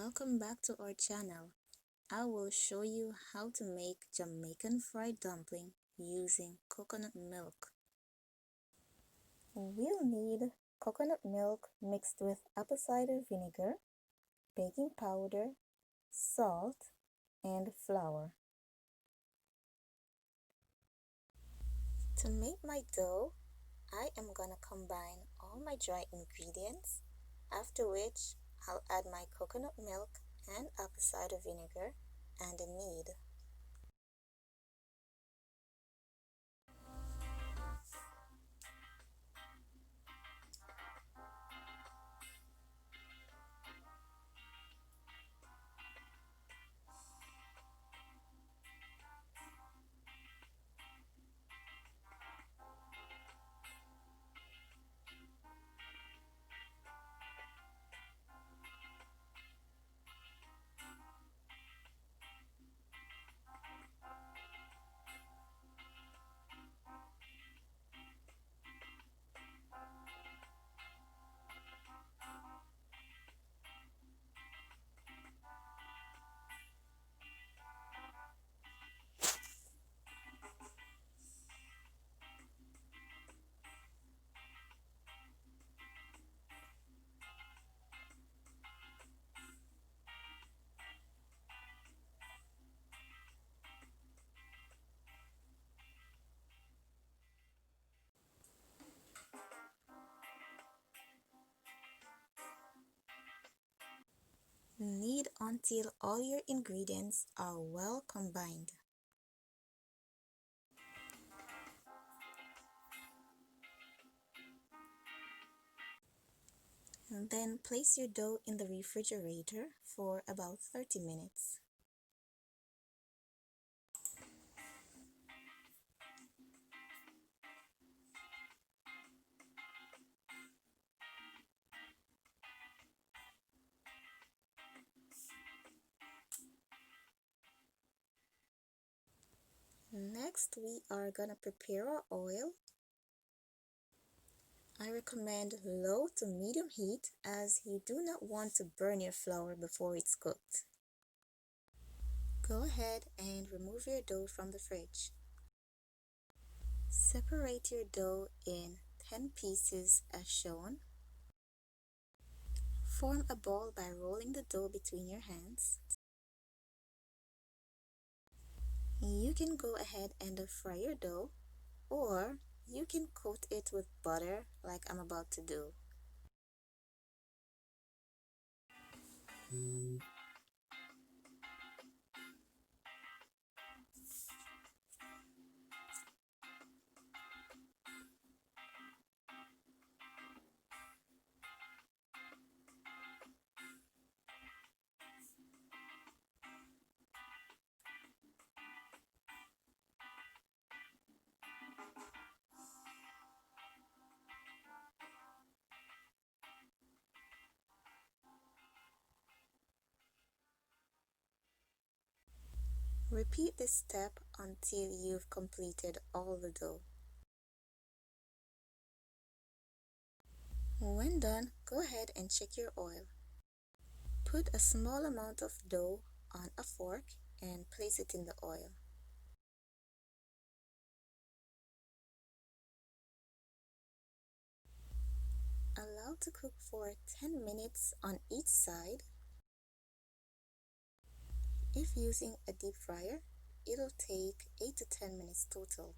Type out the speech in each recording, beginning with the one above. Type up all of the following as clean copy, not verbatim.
Welcome back to our channel. I will show you how to make Jamaican fried dumpling using coconut milk. We'll need coconut milk mixed with apple cider vinegar, baking powder, salt, and flour. To make my dough, I am gonna combine all my dry ingredients, after which I'll add my coconut milk and apple cider vinegar and knead. Knead until all your ingredients are well combined. And then place your dough in the refrigerator for about 30 minutes. Next, we are gonna prepare our oil. I recommend low to medium heat as you do not want to burn your flour before it's cooked. Go ahead and remove your dough from the fridge. Separate your dough in 10 pieces as shown. Form a ball by rolling the dough between your hands. You can go ahead and fry your dough, or you can coat it with butter like I'm about to do. Repeat this step until you've completed all the dough. When done, go ahead and check your oil. Put a small amount of dough on a fork and place it in the oil. Allow to cook for 10 minutes on each side. If using a deep fryer, it'll take 8 to 10 minutes total.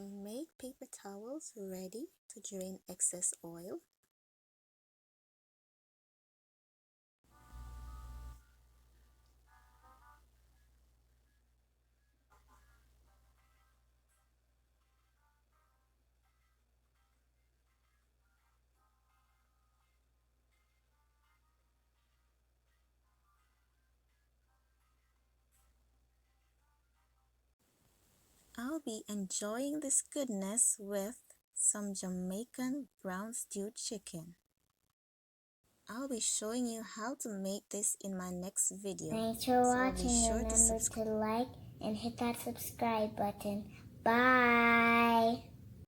I'll make paper towels ready to drain excess oil. I'll be enjoying this goodness with some Jamaican brown stewed chicken. I'll be showing you how to make this in my next video. Thanks for So be watching. sure to Remember subscribe. to like and hit that subscribe button. Bye.